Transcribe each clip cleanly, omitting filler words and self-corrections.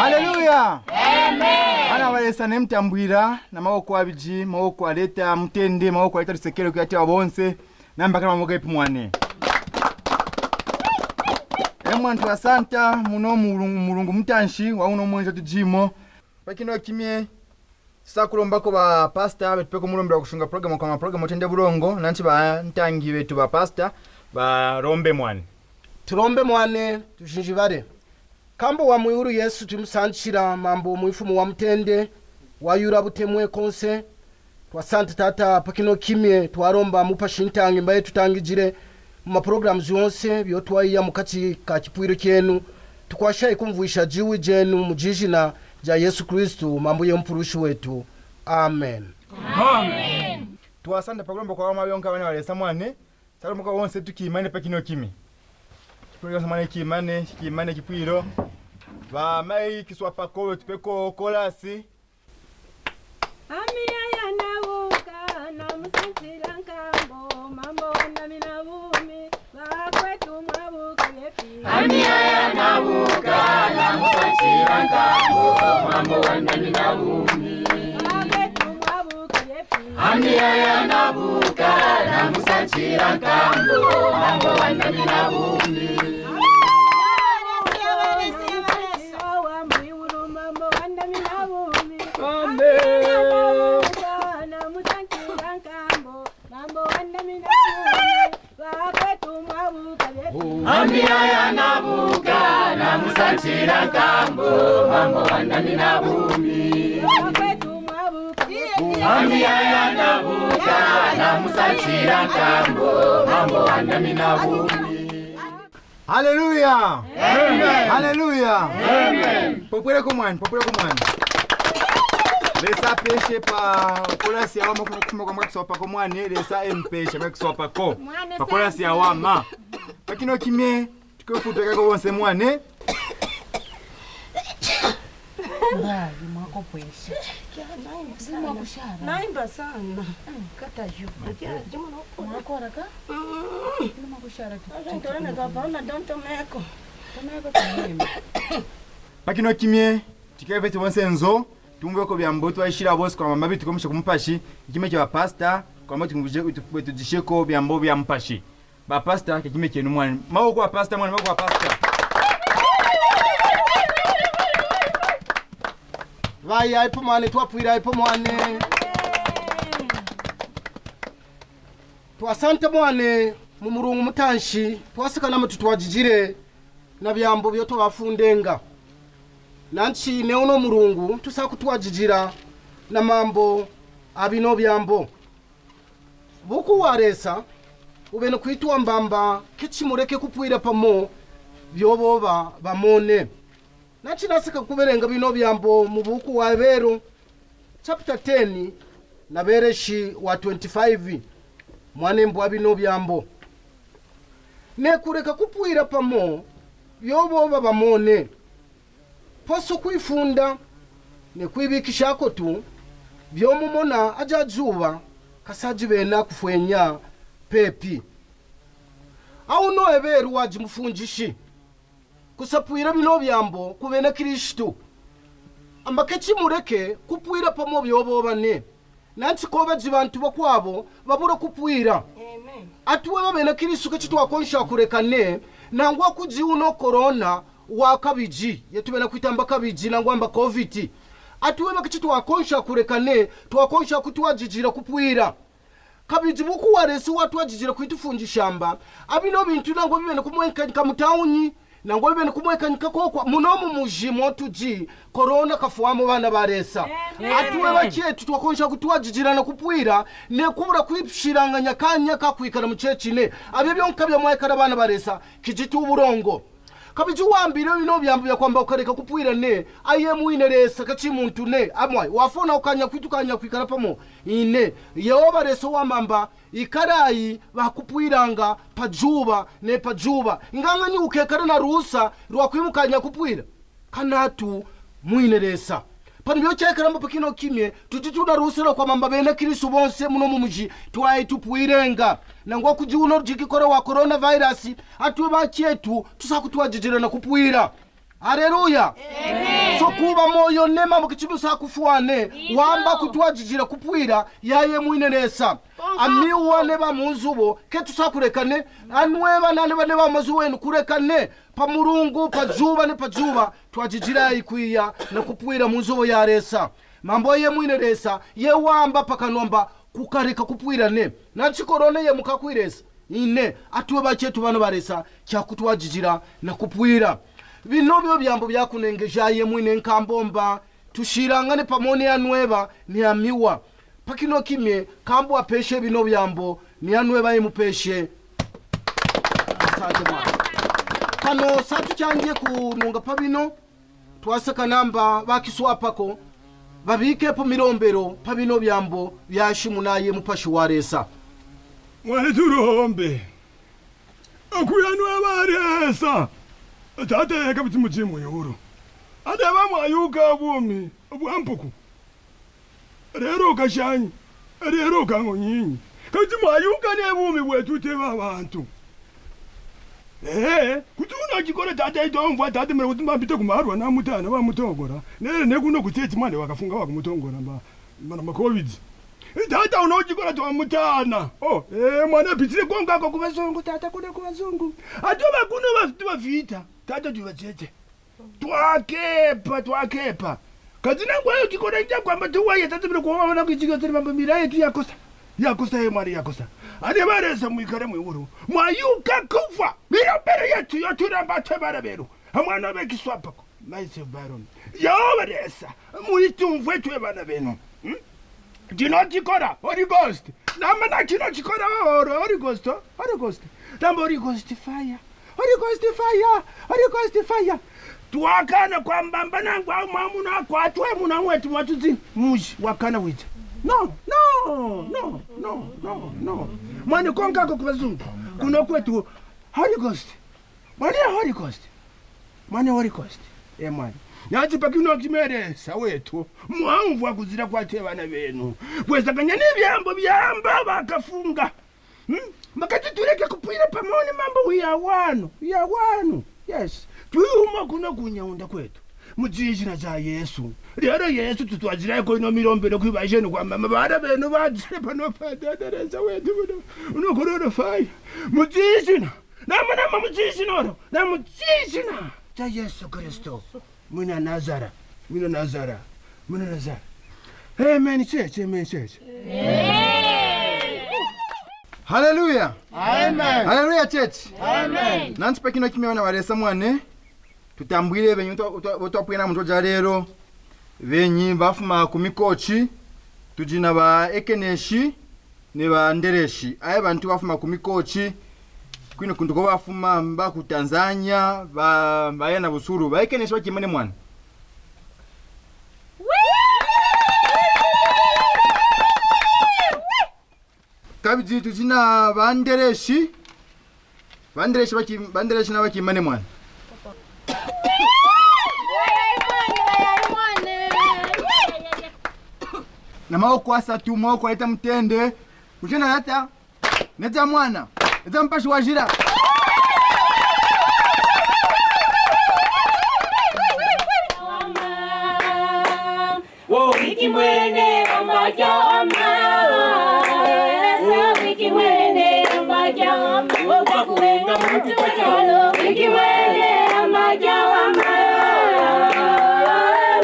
Haleluya. Amen. Ana walesa nemtambwira na mawoko abiji, mawoko aleta mtende, mawoko aleta risekero kuyati wabonse, namba kama mwoga ipumwane. Mwantu asanta, muno mulungu mtanshi, wa uno mwenja tujimo. Pakino kimie, sakulombako ba pasta, betupeko mulombera kushunga programu kwa maprogramu tende bulongo, nanchi ba ntangi wetu ba pasta, ba rombe mwane. Turombe mwane, tushinjivare. Kambo wa mwihuru Yesu tumusanchira mambo mwifumu wa mtende, wa yura butemwe konse. Twasante tata pakino kimie, tuwaromba mupashi ntangi mbaye tutangijire. Muma programu zionse, biotuwaiya mukati ka kipwiro kienu. Tukwasha ikumvuisha jiwi jenu mujijina ja Yesu Kristu mambo ye mpurushi wetu. Amen. Amen. Tuwasante pakulomba kwa wama yonka wane walesa mwane. Salumuka wonse tukimane pakino kimi. Kipwiro samane kimane kipwiro. Va mai kiswa pakolo tupeko kolasi. Amia ya nauka na musanchira nkambo mambo wanda minabumi bakwetu mwabuka yepi. Amia ya nauka na musanchira nkambo mambo wanda minabumi bakwetu mwabuka yepi. Amia ya nauka na musanchira nkambo mambo wanda minabumi. Amia ya nabuka na musanchira nkambo mambo wanda minabumi. Amia ya nabuka na musanchira nkambo mambo wanda minabumi. Haleluya. Amen. Haleluya. Amen. Popwele kumwani. Lesa peshe pa kolasi ya wama kuma kwa mwaki sopa kumwani. Lesa mpeshe mwaki sopa ko pa kolasi ya wama. Pakino kimie tukifuta kako wonse mwane. Ndali mwako peshe. Naimba sana. Kata juu. Mwako haraka? Mwako sharaka. Ndorene gavana donto meko. Tomeko tumeme. Pakino kimie tukifete wonse nzo. Tumwe ko byambo twashira bose kwa mama bitu komisha kumupashi ikime cya pasta kwa mama tujisheko byambo byampashi ba pasta kime cyenu mwana mawo kwa pasta mwana mawo kwa pasta Vai aipo mwane, tuwapwira aipo mwane. Tuwasante mwane, mumurungu mutanshi, tuwasika nama tutuwajijire na byambo byoto wafundenga. Nanchi neuno murungu, tusaku tuwajijira na mambo abino byambo. Buku waresa, ubeno kuituwa mbamba, kichi mureke kupwira pamo, byoboba bamone. Nanchi nasika kuberenga bino byambo mubuku wa Ebero chapter 10 na bereshi wa 25 mwane mbwa bino byambo. Ne kureka kupwira pamo byoboba bamone. Poso kuifunda ne kwibikishako tu byomumona ajajuba kasaji bena kufwenya pepi. Au no Eberu waji mufunjishi kusapwira bino byambo kubena Kristo ambakechi mureke kupwira pamo byoboba ne nanti koba jibantu bakwabo babura kupwira. Amen. Atuwe babena Kristo kechi twakonsha kurekane nangwa kuji uno corona wa kabiji yetubena kwitamba kabiji nangwa mba covid atuwe bakichi twakonsha kurekane twakonsha kutwajijira kupwira kabiji buku waresi watu wajijira kwitufunjishamba abino bintu nangwa bibene kumwenka mutauni nangwa bibene kumwenka kokwa munomu mujimo tuji corona kafuamo bana baresa. Atuwe bakyetu twakonsha kutwajijira na kupwira ne kubura kwipshiranganya kanya kakwikana mucecine abyo byonkabya mwekara bana baresa kijitu uburongo. Kabiji wambire bino byambo bya kwamba ukareka kupwira ne aye muineresa kachi muntu ne amwa wafona ukanya kwitukanya kwikara pamo ine yeoba reso wamamba ikarayi bakupwiranga pajuba ne pajuba inganga ni ukekara na rusa rwakwimukanya kupwira kanatu muineresa pani byo cyekara mba kino kimye tutituna rusira kwa mamba bene Kristo bonse muno mumuji twaye tupwirenga nangwa kujiuno jikikora wa coronavirus atuwe bakyetu tusakutwajijira na kupwira Haleluya. So kuba moyo nema mukichibusa kufuane wamba kutwajijira kupwira yaye mwinenesa amiwa neba munzubo ketusakurekane anweba nane bane bamazuwenu kurekane pa murungu pa juba ne pa juba twajijira ikwiya na kupwira munzubo ya resa mambo ye mwinenesa ye wamba pakanomba kukareka kupwirane nachi korone ye mukakwiresa ine atuwe bachetu bano baresa cyakutwajijira na kupwira bino byo byambo byakunengeja ye mwine nkambomba tushirangane pamone yanweba ni amiwa pakino kimye kambo apeshe bino byambo ni yanweba yimupeshe asante mwana kano satu cyangiye kununga pa bino twasaka namba bakiswapako babike po mirombero pa bino byambo byashimu naye mupashi waresa mwana turombe akuyanwa baresa tateka biti mujimu yoro adaba mwayuka bumi obwampuku rero kashanyi rero kangonyinyi kati mwayuka ne bumi bwetute babantu kutuna chikora tata itomva tata mero kuti mbite kumarwa na mutana ba mutongora ne kuno kuteti mwana wakafunga wa kumutongora ma covid tata unochikora to mutana mwana pitire konga ko kubazungu tata kuno kubazungu atoba kuno bavita tata tuvatete twakepa kazina ngwayo chikora cha kwamba tuwaye tata mero kuona kuchika tiri mambo miraye tu yakosa ye mari yakosa ade bareza muikare mwuru mwayuka kufa mirambere yetu yoturamba tebara beru amwana bekiswapako maise baron yobaresa muitumvwe twebana beno dinotikola Holy Ghost namana kinotikola Holy Ghost tambo Holy Ghost fire tuakana kwamba mbanangu au mamuna kwatwe muna wetu watuzini mushi wakana wita no mwani konga ko kubazungu kuno kwetu Holy Ghost mwani mwani Nyachi pakino kimere sawetu mwamvu kuzira kwate bana benu kwesa kanyani byamba bakafunga makati tureke kupira pamone mambo ya wanu yes tuyuma kuno kunyaunda kwetu mujijina za Yesu rero Yesu tutwajira ko ino mirombero kwibajene kwa mama bana benu bajire pano padereza wetu uno kororo fai mujijina nama mujijina na mujijina za Yesu Kristo Muna Nazara. Amen, church. Hallelujah. Amen. Hallelujah, church. Amen. Nanti pakino kimwana baresa mwane tutambwire benyu utopwena mutoja rero benyi bafuma kumikochi tujina ba ekeneshi ne ba ndereshi aye bantu bafuma kumikochi kwino kunduko bafuma mba ku Tanzania bayana busuru baikenesha bakimane mwana kabiji tujina bandereshi na bakimane mwana na maoko asatu maoko aleta mtende kujena neta mwana neta mpashi wajira wiki mwene ambajama wiki mwene ambajama wakuwenga mtu chalo wiki mwene ambajama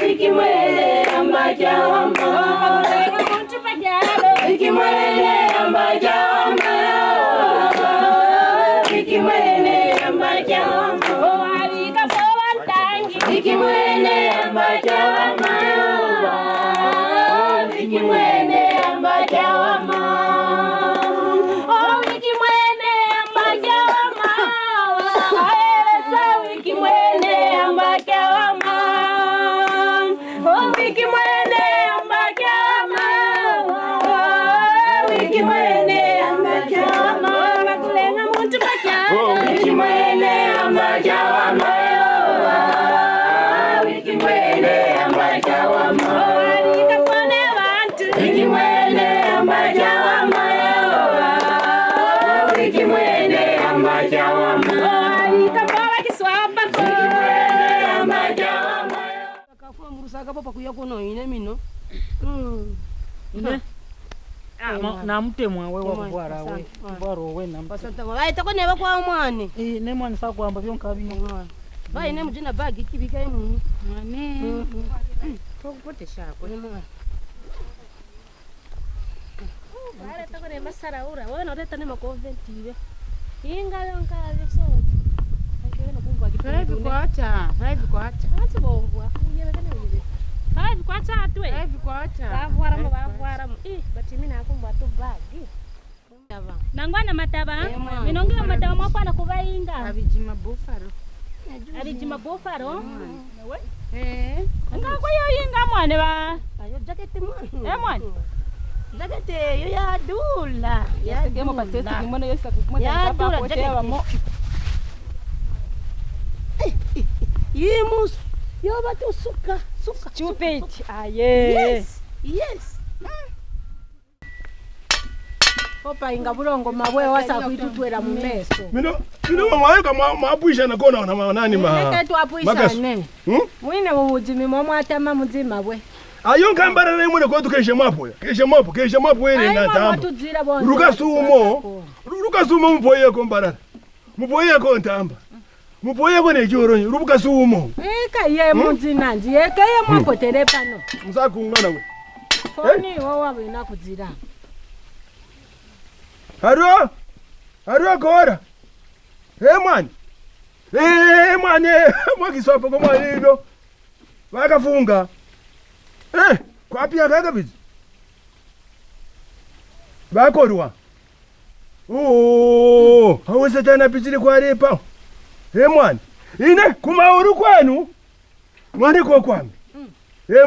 wiki mwene ambajama wiki mwene ambajama wiki mwene ambajama alika kwa tangi wiki mwene ambajama wiki mwene ambajama wiki mwene ambajama aeleza wiki mwene ambajama wiki mwene ambajama wiki mwene ambajama nakulenga mtu pachana wiki mwene ambajama wiki mwene ambajama Musaka papa kuya kuno ine mino. Ine. Na mtemwa wewe kubwara we. Bwaro we namba. Santa mwa ita kone ba kwa mwane. Ne mwana sakwamba byonkabi. Ba ine mujina bagi kibika imu. Mwane. Kokupote shako. Vale, ita kone masara ura. Wewe unaleta ni makonventive. Inga yonka vyosote. Hivi kuacha. Ati bongwa. Uyewe kana uyewe. Hivi kuacha atwe. Hivi kuacha. Bavwara mu. Bati mimi nakumbwa tu bagi. Nangwana mataba. Minongera mataba mwapana kuvainga. Abijima buffalo. Abijima buffalo. Ngako yoyinga mwane ba. Ayo jacket mwane. Mwane. Jacket yo ya dula. Ya gemo patete kimone yesa kumona ngapa potewa mo. Yimus. Yo batu suka. Stupid. Aye. Yes. Opa inga bulongo mabwe wasa kuitutwera mu meso. Mino mwaeka mwapuisha na kona na nani ma. Eka twapuisha ne. Mwine mubujimi momwe atama muzima bwe. Ayo nkambara na imwe ko tukeshe mwapo. Keshe mwapo ere na tamba. Rukasumo mpoye ko mbarara. Mupoye ko ntamba. Mupoye ko nejoro rukasumo. Eka ye muzina ndi eka ye mwapotere pano. Musakungana we. Foni wawa bina kuzira. Haro kora. Mwana. Mwana, mwakisopa kwa mwana hivyo. Wakafunga. Kwa pia kaka bizi. Bakorwa. Haweza tena bizili kwa repa. Mwana. Ine kumauru kwenu. Mwana kwa kwami.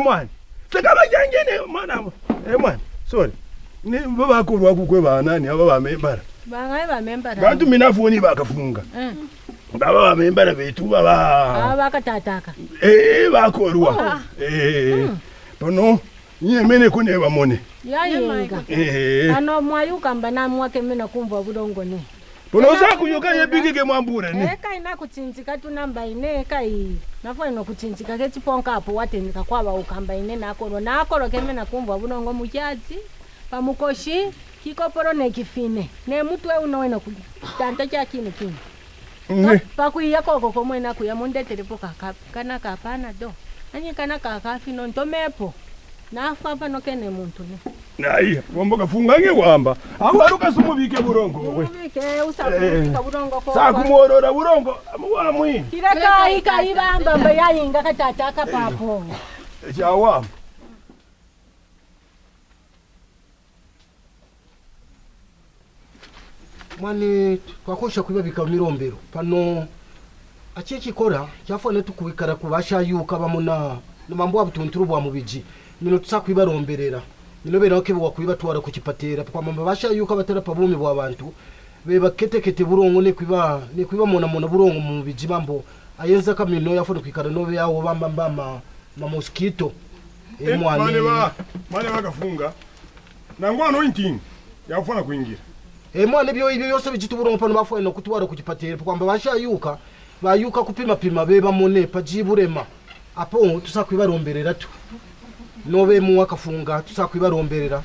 Mwana. Sakaba jangene mwana. Mwana. Sorry. Ni baba kurwa kukwe banani aba bamembara. Bangaye bamembara. Bantu minafuni bakafunga. Baba bamembara betu baba. Bakatataka. Bakorwa. Pono nyemene kune bamone. Yayinga. Ano mwayuka mbana mwake mena kumva bulongo ne. Pono zakuyuka yebigike mwambure ne. Eka ina kutsinzika tunamba ine kai. Nafo ino kutsinzika ketiponka apo watenika kwaba ukamba ine nakoro kemena kumva bulongo mujazi. Pamukoshi kikoporo ne kifine. Ne mutwe unowena kutanta cha kino. Pakuiya koko komwena kuya mundetere poka kana kapana do. Ani kana kakafi no ntomepo. Nafa pano kene muntu ne. Nai, wamboka fungange wamba. Awaruka sumubike burongo we. Sumubike usabika burongo ko. Sakumorora burongo amwa mwi. Kiraka ikayibamba mbe yayinga katata kapapo. Jawa. Mani twakosha kwibabika mirombero pano achichi kora cyafone tukubikara kubasha yuka bamuna namambo abutunturu bwa mubiji mino tusakwibaromberera mino bera okebwa kwibatwara ku kipatera kwa mamba basha yuka batera pabumi bwa bantu beba ketekete burongo ne kwiba mona burongo mu biji bambo ayenza kamino yafone kwikara no yawo bamba ma mosquito mane bakafunga nangwana ointing yafona kuingira. Mwana ibyo yose bijituburongo pano bafwe no kutwara ku kipatera kwamba bashayuka bayuka kupima beba mone pajiburema apo tusakwibaromberera tu nobe mu wakafunga tusakwibaromberera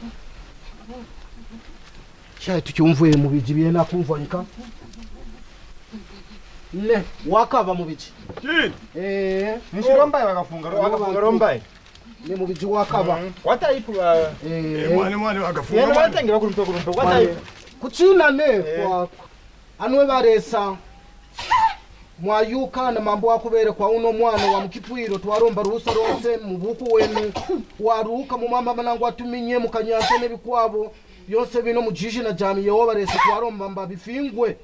shaye tucyumvuye mu biji biye nakumvanyika ne wakava mu biji Nishirombaye bakafunga rombaye ne mu biji wakava wataipu mwana bakafunga yena batangira kurumpa wataipu kuchina ne kwa anwe baresa mwayuka na mambo akubere kwa uno mwana wa mkipwiro twaromba ruhusa ronse mu buku wenu waruka mu mama banangu atuminye mu kanyanse ne bikwabo byose bino mujiji na jami yo baresa twaromba mbabifingwe